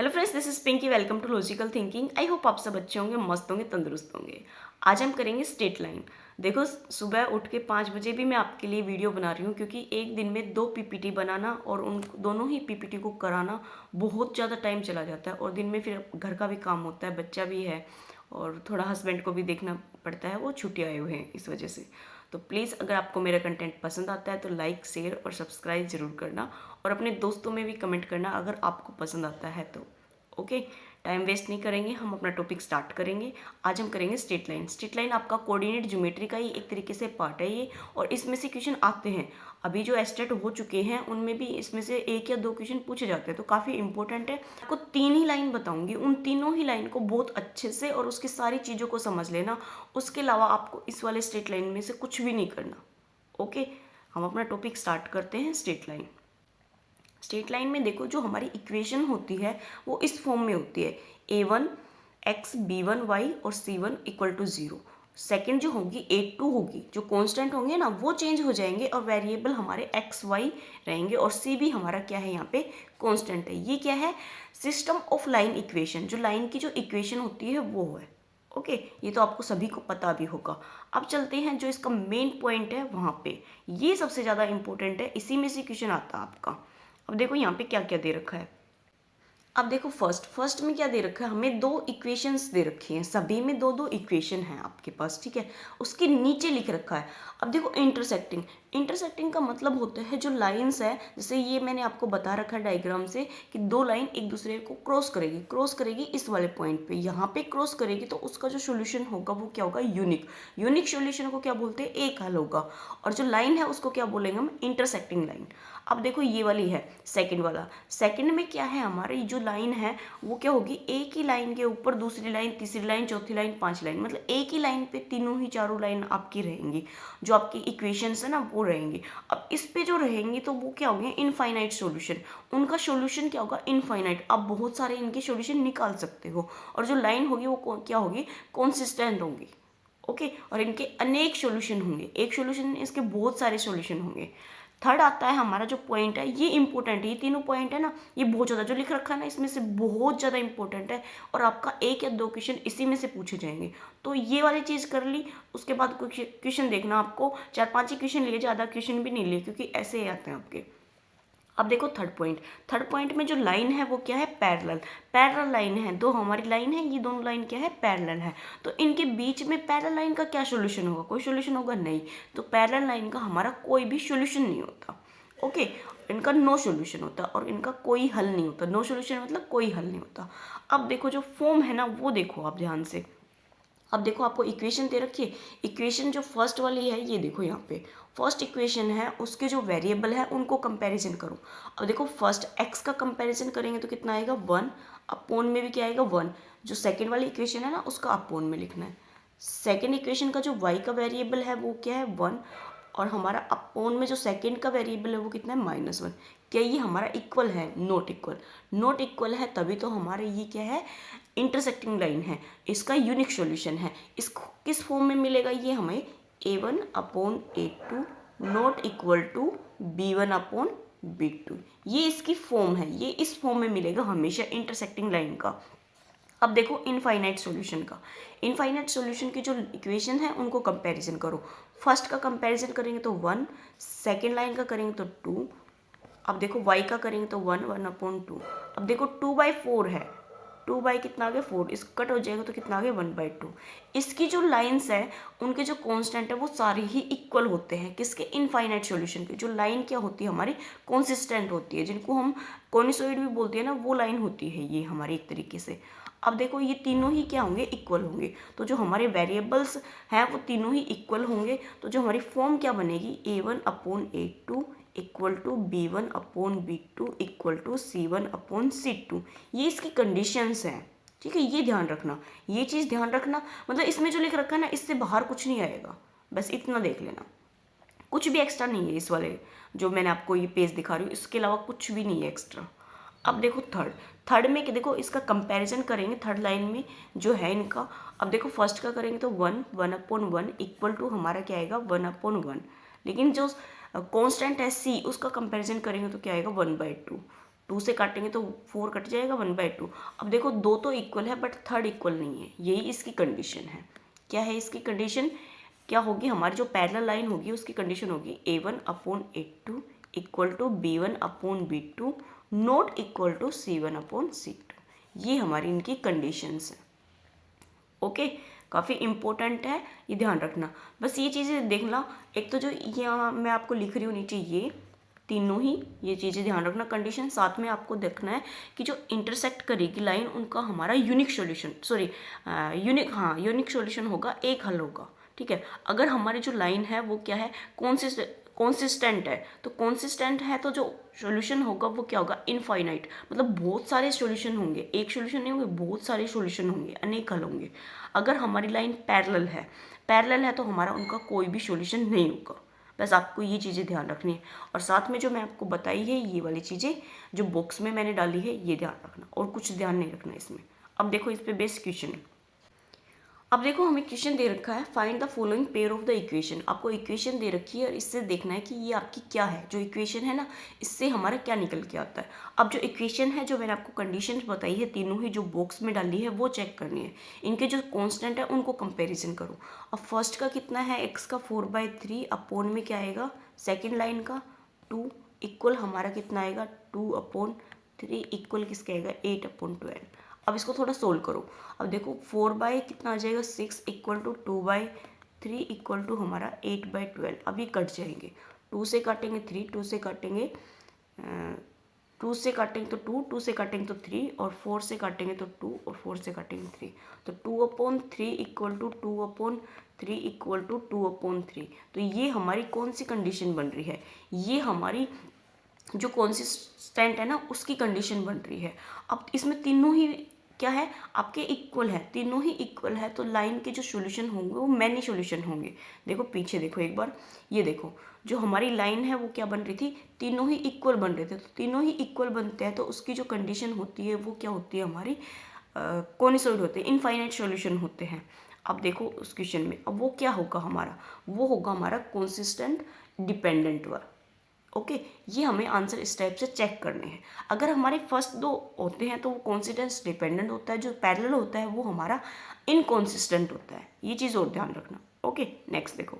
Hello friends, this is Pinky. Welcome to logical thinking. I hope आप सब अच्छे होंगे, मस्त होंगे, तंदुरुस्त होंगे। आज हम करेंगे स्ट्रेट लाइन। देखो, सुबह उठ के 5 बजे भी मैं आपके लिए वीडियो बना रही हूँ क्योंकि एक दिन में 2 पीपीटी बनाना और उन दोनों ही पीपीटी को कराना बहुत ज़्यादा टाइम चला जाता है। और दिन में फिर घर का भी काम होता है, बच्चा भी है और थोड़ा हस्बैंड को भी देखना पड़ता है, वो छुट्टी आए हुए हैं इस वजह से। तो प्लीज़ अगर आपको मेरा कंटेंट पसंद आता है तो लाइक, शेयर और सब्सक्राइब ज़रूर करना और अपने दोस्तों में भी कमेंट करना अगर आपको पसंद आता है तो। ओके, टाइम वेस्ट नहीं करेंगे, हम अपना टॉपिक स्टार्ट करेंगे। आज हम करेंगे स्ट्रेट लाइन। स्ट्रेट लाइन आपका कोऑर्डिनेट ज्योमेट्री का ही एक तरीके से पार्ट है ये, और इसमें से क्वेश्चन आते हैं। अभी जो एस्टेट हो चुके हैं उनमें भी इसमें से 1 या 2 क्वेश्चन पूछे जाते हैं, तो काफ़ी इंपॉर्टेंट है। आपको 3 ही लाइन बताऊंगी, उन तीनों ही लाइन को बहुत अच्छे से और उसकी सारी चीज़ों को समझ लेना। उसके अलावा आपको इस वाले स्ट्रेट लाइन में से कुछ भी नहीं करना। ओके, हम अपना टॉपिक स्टार्ट करते हैं। Straight line. स्ट्रेट लाइन में देखो, जो हमारी इक्वेशन होती है वो इस फॉर्म में होती है a1 x b1 y और c1 इक्वल टू 0। सेकेंड जो होगी a2 होगी, जो कांस्टेंट होंगे ना वो चेंज हो जाएंगे और वेरिएबल हमारे x y रहेंगे, और c भी हमारा क्या है यहाँ पे कांस्टेंट है। ये क्या है? System of line equation. जो लाइन की जो इक्वेशन होती है वो है। ओके, ये तो आपको सभी को पता भी होगा। अब चलते हैं जो इसका मेन पॉइंट है वहाँ पे। ये सबसे ज़्यादा इंपॉर्टेंट है, इसी में से क्वेश्चन आता है आपका। अब देखो यहाँ पे क्या क्या दे रखा है। अब देखो, फर्स्ट में क्या दे रखा है, हमें 2 इक्वेशंस दे रखी हैं, सभी में 2 2 इक्वेशन हैं आपके पास, ठीक है। उसके नीचे लिख रखा है। अब देखो, इंटरसेक्टिंग। इंटरसेक्टिंग का मतलब होता है जो लाइंस है, जैसे ये मैंने आपको बता रखा है डायग्राम से कि 2 लाइन एक दूसरे को क्रॉस करेगी इस वाले पॉइंट पे, यहाँ पे क्रॉस करेगी, तो उसका जो सोल्यूशन होगा वो क्या होगा? यूनिक सोल्यूशन को क्या बोलते हैं? एक हल होगा। और जो लाइन है उसको क्या बोलेंगे हम? Intersecting line. अब देखो, ये वाली है सेकंड वाला। सेकंड में क्या है, हमारी जो लाइन है वो क्या होगी? एक ही लाइन के ऊपर दूसरी लाइन, तीसरी लाइन, चौथी लाइन, 5 लाइन, मतलब एक ही लाइन पे तीनों ही चारों लाइन आपकी रहेंगी। जो आपकी इक्वेशंस है ना वो रहेंगी। अब इस पे जो रहेंगी तो वो क्या होंगे? Infinite solution. उनका सॉल्यूशन क्या होगा? इनफाइनाइट। आप बहुत सारे इनके सॉल्यूशन निकाल सकते हो। और जो लाइन होगी वो क्या होगी? कॉन्सिस्टेंट होंगी। ओके, और इनके अनेक सॉल्यूशन होंगे। एक सॉल्यूशन, इसके बहुत सारे सॉल्यूशन होंगे। थर्ड आता है हमारा जो पॉइंट है, ये इंपॉर्टेंट है। ये तीनों पॉइंट है ना, ये बहुत ज़्यादा जो लिख रखा है ना इसमें से बहुत ज़्यादा इंपॉर्टेंट है, और आपका 1 या 2 क्वेश्चन इसी में से पूछे जाएंगे। तो ये वाली चीज़ कर ली। उसके बाद क्वेश्चन देखना, आपको 4-5 ही क्वेश्चन लिए, ज़्यादा क्वेश्चन भी नहीं लिए, क्योंकि ऐसे ही आते हैं आपके। अब देखो थर्ड पॉइंट में जो लाइन है वो क्या है? पैरेलल लाइन है। 2 हमारी लाइन है, ये दोनों लाइन क्या है? पैरेलल है। तो इनके बीच में पैरेलल लाइन का क्या सॉल्यूशन होगा? कोई सॉल्यूशन होगा? नहीं। तो पैरेलल लाइन का हमारा कोई भी सॉल्यूशन नहीं होता। ओके, इनका नो सॉल्यूशन होता और इनका कोई हल नहीं होता। नो सॉल्यूशन मतलब कोई हल नहीं होता। अब देखो, जो फॉर्म है ना वो देखो आप ध्यान से। अब देखो, आपको इक्वेशन दे रखी है। इक्वेशन जो फर्स्ट वाली है ये देखो, यहाँ पे फर्स्ट इक्वेशन है, उसके जो वेरिएबल है उनको कंपैरिजन करो। अब देखो, फर्स्ट एक्स का कंपैरिजन करेंगे तो कितना आएगा? 1। अपोन में भी क्या आएगा? 1। जो सेकेंड वाली इक्वेशन है ना उसका अपोन में लिखना है। सेकेंड इक्वेशन का जो वाई का वेरिएबल है वो क्या है? 1। और हमारा अपोन में जो सेकेंड का वेरिएबल है वो कितना है? -1। क्या ये हमारा इक्वल है? Not equal. नॉट इक्वल है तभी तो हमारे ये क्या है? इंटरसेक्टिंग लाइन है। इसका यूनिक सॉल्यूशन है। इसको किस फॉर्म में मिलेगा? ये हमें a1/a2 not equal to b1/b2, ये इसकी फॉर्म है। ये इस फॉर्म में मिलेगा हमेशा इंटरसेक्टिंग लाइन का। अब देखो, इनफाइनाइट सॉल्यूशन का। इनफाइनाइट सॉल्यूशन की जो इक्वेशन है उनको कंपैरिजन करो। फर्स्ट का कंपैरिजन करेंगे तो 1, सेकेंड लाइन का करेंगे तो 2। अब देखो, y का करेंगे तो 1/2। अब देखो 2/4 है, 2 बाई कितना आ गया? 4। इस कट हो जाएगा तो कितना आ गया? 1/2। इसकी जो लाइंस है उनके जो कांस्टेंट है वो सारे ही इक्वल होते हैं। किसके? इनफाइनाइट सॉल्यूशन के। जो लाइन क्या होती है हमारी? कॉन्सिस्टेंट होती है, जिनको हम कॉनिसॉइड भी बोलते हैं ना, वो लाइन होती है ये हमारी एक तरीके से। अब देखो, ये तीनों ही क्या होंगे? इक्वल होंगे। तो जो हमारे वेरिएबल्स हैं वो तीनों ही इक्वल होंगे। तो जो हमारी फॉर्म क्या बनेगी? a1/a2 equal to b1/b2 equal to c1/c2। ये इसकी कंडीशंस हैं, ठीक है। ये ध्यान रखना, ये चीज़ ध्यान रखना। मतलब इसमें जो लिख रखा है ना इससे बाहर कुछ नहीं आएगा, बस इतना देख लेना। कुछ भी एक्स्ट्रा नहीं है इस वाले जो मैंने आपको ये पेज दिखा रही हूँ, इसके अलावा कुछ भी नहीं है एक्स्ट्रा। अब देखो थर्ड में कि देखो, इसका कंपैरिजन करेंगे थर्ड लाइन में जो है इनका। अब देखो, फर्स्ट का करेंगे तो 1/1 इक्वल टू हमारा क्या आएगा? 1/1। लेकिन जो कांस्टेंट है c, उसका कंपैरिजन करेंगे तो क्या आएगा? 1/2। 2 से काटेंगे तो 4 कट जाएगा, 1/2। अब देखो 2 तो इक्वल है बट थर्ड इक्वल नहीं है, यही इसकी कंडीशन है। क्या है इसकी कंडीशन? क्या होगी हमारी जो पैरेलल लाइन होगी उसकी कंडीशन होगी A1/A2 equal to B1/B2 not equal to C1/C2। ये हमारी इनकी कंडीशंस हैं। ओके, काफ़ी इम्पोर्टेंट है, ये ध्यान रखना। बस ये चीज़ें देखना, एक तो जो यहाँ मैं आपको लिख रही हूँ नीचे, ये तीनों ही ये चीज़ें ध्यान रखना कंडीशन। साथ में आपको देखना है कि जो इंटरसेक्ट करेगी लाइन उनका हमारा यूनिक सॉल्यूशन, यूनिक सॉल्यूशन होगा, एक हल होगा। ठीक है, अगर हमारी जो लाइन है वो क्या है, कॉन्सिस्टेंट है, तो कॉन्सिस्टेंट है तो जो सॉल्यूशन होगा वो क्या होगा, इनफाइनाइट, मतलब बहुत सारे सॉल्यूशन होंगे, एक सॉल्यूशन नहीं होंगे, बहुत सारे सॉल्यूशन होंगे, अनेक हल होंगे। अगर हमारी लाइन पैरेलल है तो हमारा उनका कोई भी सॉल्यूशन नहीं होगा। बस आपको ये चीज़ें ध्यान रखनी है, और साथ में जो मैं आपको बताई है ये वाली चीज़ें जो बॉक्स में मैंने डाली है ये ध्यान रखना, और कुछ ध्यान नहीं रखना इसमें। अब देखो इस पे बेस्ट क्वेश्चन है। अब देखो हमें क्वेश्चन दे रखा है, find the following pair of the equation. आपको इक्वेशन दे रखी है और इससे देखना है कि ये आपकी क्या है, जो इक्वेशन है ना इससे हमारा क्या निकल के आता है। अब जो इक्वेशन है, जो मैंने आपको कंडीशन बताई है, तीनों ही जो बॉक्स में डाली है वो चेक करनी है। इनके जो कांस्टेंट है उनको कंपैरिजन करो। अब फर्स्ट का कितना है, x का 4/3 अपोन में क्या आएगा, सेकेंड लाइन का 2 इक्वल हमारा कितना आएगा, 2/3 इक्वल किसका आएगा, 8/12। अब इसको थोड़ा सोल्व करो। अब देखो 4 कितना आ जाएगा, 6 इक्वल टू 2/3 इक्वल टू हमारा 8/12। अब ये कट जाएंगे, 2 से काटेंगे 3, 2 से काटेंगे 2 से काटेंगे तो 2, 2 से काटेंगे तो 3, और 4 से काटेंगे तो 2, और 4 से काटेंगे 3, तो 2/3 इक्वल टू 2/3 इक्वल टू 2/3। तो ये हमारी कौन सी कंडीशन बन रही है, ये हमारी जो कॉन्सिस्टेंट है ना उसकी कंडीशन बन रही है। अब इसमें तीनों ही क्या है, आपके इक्वल है, तीनों ही इक्वल है, तो लाइन के जो सॉल्यूशन होंगे वो मैनी सॉल्यूशन होंगे। देखो पीछे देखो एक बार, ये देखो जो हमारी लाइन है वो क्या बन रही थी, तीनों ही इक्वल बन रहे थे, तो तीनों ही इक्वल बनते हैं तो उसकी जो कंडीशन होती है वो क्या होती है, हमारी कॉनिसॉइड होते हैं, इनफाइनाइट सॉल्यूशन होते हैं। अब देखो उस क्वेश्चन में, अब वो क्या होगा हमारा, वो होगा हमारा कंसिस्टेंट डिपेंडेंट वर्क। ओके, ये हमें आंसर इस टाइप से चेक करने हैं। अगर हमारे फर्स्ट दो होते हैं तो वो कॉन्सिस्टेंस डिपेंडेंट होता है, जो पैरेलल होता है वो हमारा इनकॉन्सिस्टेंट होता है, ये चीज़ और ध्यान रखना। ओके, नेक्स्ट देखो,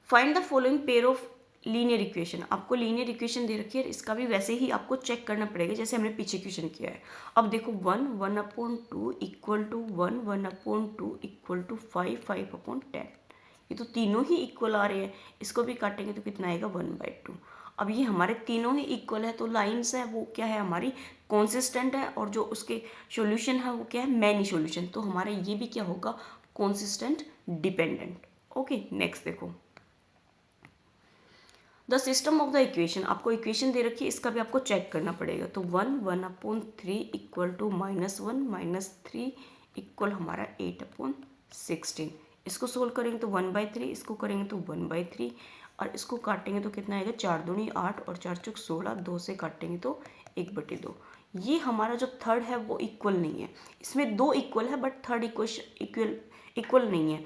find the following pair of linear equation. आपको लीनियर इक्वेशन दे रखी है, इसका भी वैसे ही आपको चेक करना पड़ेगा जैसे हमने पीछे क्वेश्चन किया है। अब देखो 1/2 इक्वल टू 1/2 इक्वल टू 5/10। ये तो तीनों ही इक्वल आ रहे हैं, इसको भी काटेंगे तो कितना आएगा, 1/2। अब ये हमारे तीनों ही इक्वल है तो लाइंस है वो क्या है, हमारी कॉन्सिस्टेंट है, और जो उसके सॉल्यूशन है वो क्या है, मैनी सॉल्यूशन। तो हमारा ये भी क्या होगा, कॉन्सिस्टेंट डिपेंडेंट। ओके, नेक्स्ट देखो, the system of the equation. आपको इक्वेशन दे रखी है, इसका भी आपको चेक करना पड़ेगा। तो 1/3 इक्वल टू -1 -3 इक्वल हमारा 8/16। इसको सोल्व करेंगे तो 1/3, इसको करेंगे तो 1/3, और इसको काटेंगे तो कितना आएगा, 4 दूनी 8 और 4 चौक 16, 2 से काटेंगे तो 1/2। ये हमारा जो थर्ड है वो इक्वल नहीं है, इसमें दो इक्वल है बट थर्ड इक्वल नहीं है।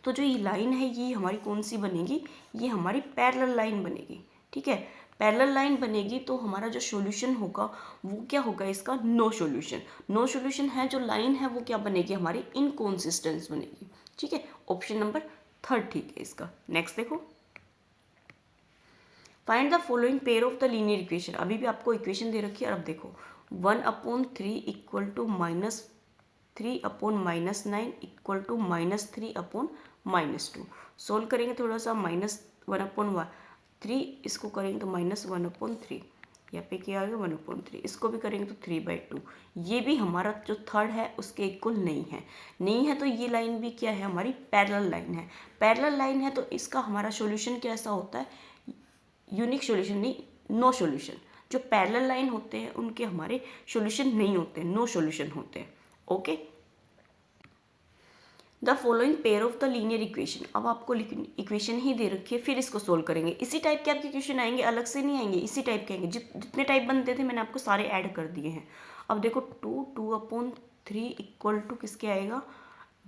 तो जो ये लाइन है ये हमारी कौन सी बनेगी, ये हमारी पैरेलल लाइन बनेगी। ठीक है, पैरेलल लाइन बनेगी तो हमारा जो सॉल्यूशन होगा वो क्या होगा, इसका नो सॉल्यूशन। नो सॉल्यूशन है जो लाइन है वो क्या बनेगी, हमारी इनकॉन्सिस्टेंस बनेगी। ठीक है, ऑप्शन नंबर थर्ड ठीक है इसका। नेक्स्ट देखो, find the following pair of the linear equation. अभी भी आपको इक्वेशन दे रखी है, और अब देखो 1/3 equal to -3/-9 equal to -3/-2। Solve करेंगे थोड़ा सा, -1/3, इसको करेंगे तो -1/3, यहाँ पे क्या आ गया 1/3, इसको भी करेंगे तो 3/2। ये भी हमारा जो थर्ड है उसके इक्वल नहीं है तो ये लाइन भी क्या है, हमारी पैरेलल लाइन है। पैरेलल लाइन है तो इसका हमारा सॉल्यूशन कैसा होता है, यूनिक सॉल्यूशन नहीं, नो सॉल्यूशन। जो पैरेलल लाइन होते हैं उनके हमारे सॉल्यूशन नहीं होते, नो सॉल्यूशन होते हैं। Okay, the following pair of the linear equation. अब आपको इक्वेशन ही दे रखी है, फिर इसको सोल्व करेंगे। इसी टाइप के आपके क्वेश्चन आएंगे, अलग से नहीं आएंगे, इसी टाइप के आएंगे। जितने टाइप बनते थे मैंने आपको सारे ऐड कर दिए हैं। अब देखो 2/3 इक्वल टू किसके आएगा,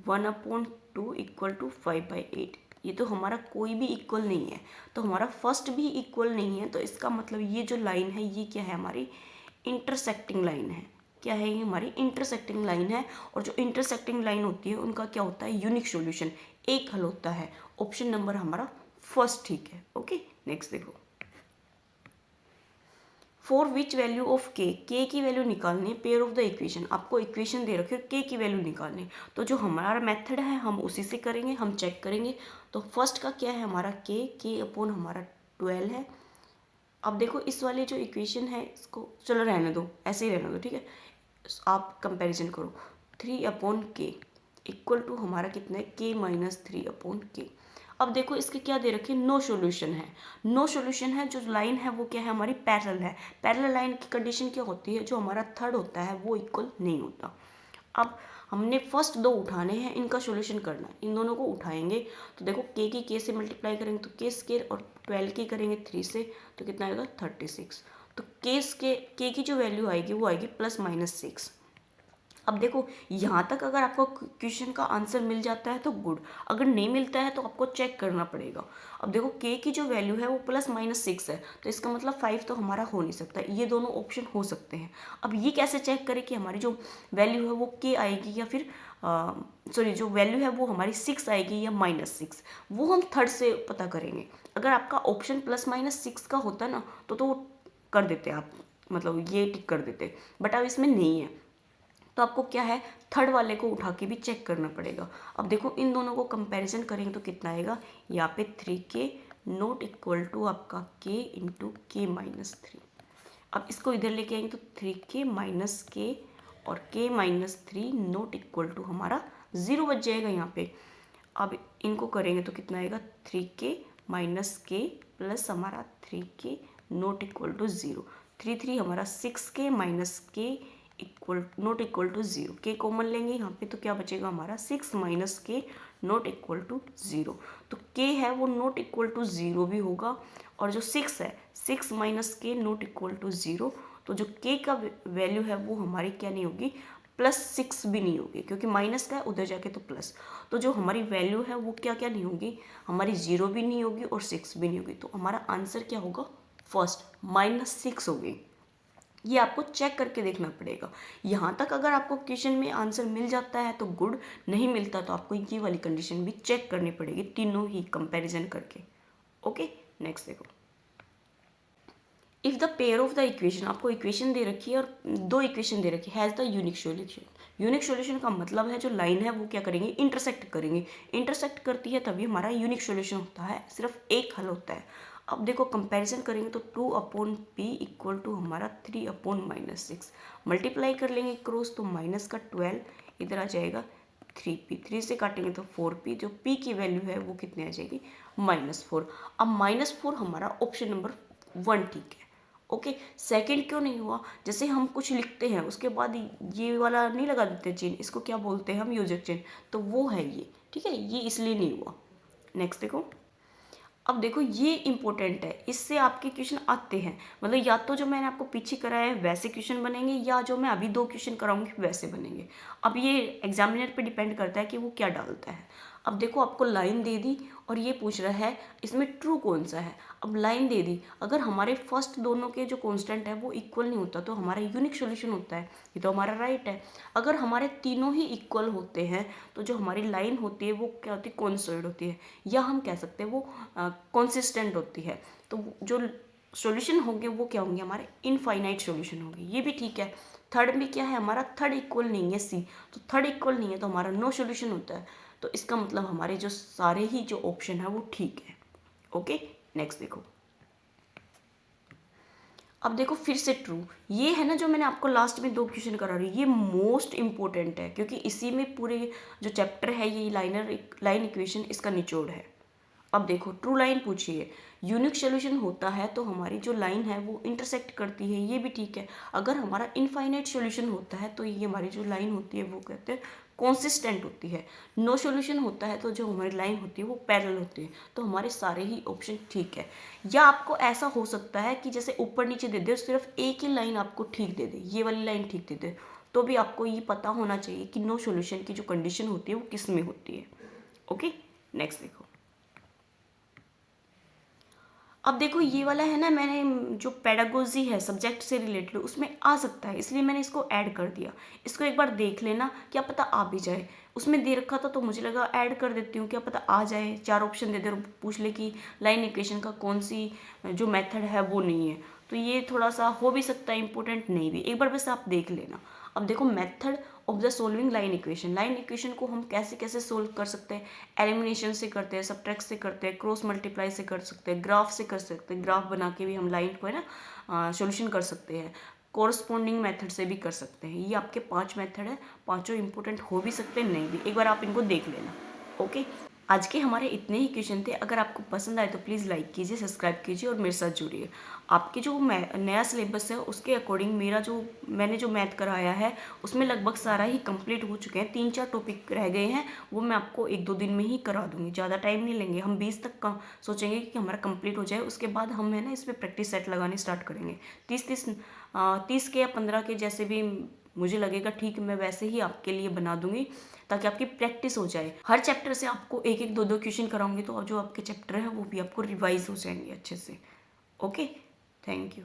1/2 इक्वल टू 5/8। ये तो हमारा कोई भी इक्वल नहीं है, तो हमारा फर्स्ट भी इक्वल नहीं है, तो इसका मतलब ये जो लाइन है ये क्या है, हमारी इंटरसेक्टिंग लाइन है। क्या है ये, हमारी इंटरसेक्टिंग लाइन है। और जो इंटरसेक्टिंग लाइन होती है उनका क्या होता है, यूनिक सॉल्यूशन, एक हल होता है। ऑप्शन नंबर हमारा फर्स्ट ठीक है। ओके, नेक्स्ट देखो, फॉर विच वैल्यू ऑफ के की वैल्यू निकालनी है, पेयर ऑफ द इक्वेशन, आपको इक्वेशन दे रखे के की वैल्यू निकालनी है, तो जो हमारा मेथड है हम उसी से करेंगे, हम चेक करेंगे। तो फर्स्ट का क्या है, हमारा के अपॉन हमारा 12 है। अब देखो इस वाले जो इक्वेशन है इसको चलो रहने दो, ऐसे ही रहने दो, ठीक है। आप कंपैरिजन करो, 3 अपॉन के इक्वल टू हमारा कितना है, के माइनस 3 अपॉन के। अब देखो इसके क्या दे रखे, नो सॉल्यूशन है। नो सॉल्यूशन है, जो लाइन है वो क्या है, हमारी पैरेलल है। पैरेलल लाइन की कंडीशन क्या होती है, जो हमारा थर्ड होता है वो इक्वल नहीं होता। अब हमने फर्स्ट दो उठाने हैं, इनका सॉल्यूशन करना है, इन दोनों को उठाएंगे। तो देखो के की के से मल्टीप्लाई करेंगे तो के स्केयर, और 12 की करेंगे 3 से तो कितना आएगा 36। तो के की जो वैल्यू आएगी वो आएगी +-6। अब देखो यहाँ तक अगर आपको क्वेश्चन का आंसर मिल जाता है तो गुड, अगर नहीं मिलता है तो आपको चेक करना पड़ेगा। अब देखो के की जो वैल्यू है वो +-6 है, तो इसका मतलब 5 तो हमारा हो नहीं सकता, ये दोनों ऑप्शन हो सकते हैं। अब ये कैसे चेक करें कि हमारी जो वैल्यू है वो के आएगी या फिर सॉरी जो वैल्यू है वो हमारी 6 आएगी या -6, वो हम थर्ड से पता करेंगे। अगर आपका ऑप्शन +-6 का होता ना तो कर देते आप, मतलब ये टिक कर देते, बट अब इसमें नहीं है, तो आपको क्या है थर्ड वाले को उठा के भी चेक करना पड़ेगा। अब देखो इन दोनों को कंपैरिजन करेंगे तो कितना आएगा, यहाँ पे 3k नॉट इक्वल टू आपका k इंटू के माइनस 3। अब इसको इधर लेके आएंगे तो 3k माइनस के और k minus 3 not equal to हमारा 0 बच जाएगा यहाँ पे। अब इनको करेंगे तो कितना आएगा, 3k माइनस के प्लस हमारा 3k नॉट इक्वल टू 0। 3 हमारा 6k माइनस के नॉट इक्वल टू 0, के कॉमन लेंगे यहाँ पे तो क्या बचेगा हमारा 6 माइनस के नॉट इक्वल टू 0। तो के है वो नॉट इक्वल टू 0 भी होगा, और जो 6 है 6 माइनस के नॉट इक्वल टू 0, तो जो के का वैल्यू है वो हमारी क्या नहीं होगी, +6 भी नहीं होगी, क्योंकि माइनस का है उधर जाके तो प्लस। तो जो हमारी वैल्यू है वो क्या क्या नहीं होगी, हमारी 0 भी नहीं होगी और 6 भी नहीं होगी। तो हमारा आंसर क्या होगा, फर्स्ट -6 होगी। ये आपको चेक करके देखना पड़ेगा। यहाँ तक अगर आपको क्वेश्चन में आंसर मिल जाता है तो गुड, नहीं मिलता तो आपको ये वाली कंडीशन भी चेक करनी पड़ेगी, तीनों ही कंपैरिजन करके। ओके, नेक्स्ट देखो, if the pair of the equation, आपको इक्वेशन दे रखी है और दो इक्वेशन दे रखी है, has the unique solution. Unique solution का मतलब है जो लाइन है वो क्या करेंगे, इंटरसेक्ट करेंगे। इंटरसेक्ट करती है तभी हमारा यूनिक सॉल्यूशन होता है, सिर्फ एक हल होता है। अब देखो कंपैरिजन करेंगे तो 2 अपॉन पी इक्वल टू हमारा 3 अपॉन -6, मल्टीप्लाई कर लेंगे क्रॉस तो माइनस का 12 इधर आ जाएगा 3p, 3 से काटेंगे तो 4p, जो p की वैल्यू है वो कितने आ जाएगी, -4। अब -4 हमारा ऑप्शन नंबर 1 ठीक है। ओके, सेकंड क्यों नहीं हुआ, जैसे हम कुछ लिखते हैं उसके बाद ये वाला नहीं लगा देते चिन्ह, इसको क्या बोलते हैं हम, योजक चिन्ह, तो वो है ये, ठीक है, ये इसलिए नहीं हुआ। नेक्स्ट देखो, अब देखो ये इंपॉर्टेंट है, इससे आपके क्वेश्चन आते हैं, मतलब या तो जो मैंने आपको पीछे कराया है वैसे क्वेश्चन बनेंगे, या जो मैं अभी 2 क्वेश्चन कराऊंगी वैसे बनेंगे। अब ये एग्जामिनर पे डिपेंड करता है कि वो क्या डालता है। अब देखो आपको लाइन दे दी और ये पूछ रहा है इसमें ट्रू कौन सा है। अब लाइन दे दी, अगर हमारे फर्स्ट दोनों के जो कांस्टेंट है वो इक्वल नहीं होता तो हमारा यूनिक सॉल्यूशन होता है, ये तो हमारा राइट है। अगर हमारे तीनों ही इक्वल होते हैं तो जो हमारी लाइन होती है वो क्या होती है, कॉन्सोइड होती है, या हम कह सकते हैं वो कंसिस्टेंट होती है। तो जो सॉल्यूशन होंगे वो क्या होंगे, हमारे इनफाइनाइट सॉल्यूशन होंगे, ये भी ठीक है। थर्ड में क्या है, हमारा थर्ड इक्वल नहीं है सी, तो थर्ड इक्वल नहीं है तो हमारा नो सॉल्यूशन होता है। तो इसका मतलब हमारे जो सारे ही जो ऑप्शन है वो ठीक है। ओके, नेक्स्ट देखो, अब देखो फिर से ट्रू, ये है ना जो मैंने आपको लास्ट में 2 क्वेश्चन करा रही हूँ, ये मोस्ट इंपॉर्टेंट है क्योंकि इसी में पूरे जो चैप्टर है ये लाइन इक्वेशन इसका निचोड़ है। अब देखो ट्रू लाइन पूछी है, यूनिक सॉल्यूशन होता है तो हमारी जो लाइन है वो इंटरसेक्ट करती है, ये भी ठीक है। अगर हमारा इनफाइनाइट सॉल्यूशन होता है तो ये हमारी जो लाइन होती है वो कहते हैं कॉन्सिस्टेंट होती है। नो सॉल्यूशन होता है तो जो हमारी लाइन होती है वो पैरेलल होती है। तो हमारे सारे ही ऑप्शन ठीक है। या आपको ऐसा हो सकता है कि जैसे ऊपर नीचे दे दे, सिर्फ एक ही लाइन आपको ठीक दे दे, ये वाली लाइन ठीक दे दे, तो भी आपको ये पता होना चाहिए कि नो सॉल्यूशन की जो कंडीशन होती है वो किस में होती है। ओके, नेक्स्ट देखो, अब देखो ये वाला है ना, मैंने जो पेडागोजी है सब्जेक्ट से रिलेटेड उसमें आ सकता है, इसलिए मैंने इसको ऐड कर दिया। इसको एक बार देख लेना, क्या पता आ भी जाए। उसमें दे रखा था तो मुझे लगा ऐड कर देती हूँ, क्या पता आ जाए। 4 ऑप्शन दे दे और पूछ ले कि लाइन इक्वेशन का कौन सी जो मेथड है वो नहीं है, तो ये थोड़ा सा हो भी सकता है इंपॉर्टेंट, नहीं भी। एक बार बस आप देख लेना। अब देखो method of the solving line equation. Line equation को हम कैसे कैसे सोल्व कर सकते हैं? एलिमिनेशन से करते हैं, सब्ट्रैक्ट से करते हैं, क्रॉस मल्टीप्लाई से कर सकते हैं, ग्राफ से कर सकते हैं। ग्राफ बना के भी हम लाइन को है ना सॉल्यूशन कर सकते हैं। कोरस्पॉन्डिंग मेथड से भी कर सकते हैं। ये आपके 5 मेथड है, पांचों इंपॉर्टेंट हो भी सकते हैं, नहीं भी। एक बार आप इनको देख लेना। ओके, आज के हमारे इतने ही क्वेश्चन थे। अगर आपको पसंद आए तो प्लीज़ लाइक कीजिए, सब्सक्राइब कीजिए और मेरे साथ जुड़िए। आपके जो नया सिलेबस है उसके अकॉर्डिंग मेरा जो मैंने जो मैथ कराया है उसमें लगभग सारा ही कंप्लीट हो चुके हैं। 3-4 टॉपिक रह गए हैं, वो मैं आपको 1-2 दिन में ही करा दूंगी, ज़्यादा टाइम नहीं लेंगे। हम 20 तक का सोचेंगे कि हमारा कंप्लीट हो जाए, उसके बाद हम है ना इस पर प्रैक्टिस सेट लगाने स्टार्ट करेंगे। 30 के या 15 के जैसे भी मुझे लगेगा ठीक, मैं वैसे ही आपके लिए बना दूंगी ताकि आपकी प्रैक्टिस हो जाए। हर चैप्टर से आपको 1-1, 2-2 क्वेश्चन कराऊंगी, तो जो आपके चैप्टर है वो भी आपको रिवाइज हो जाएंगे अच्छे से। Okay, thank you.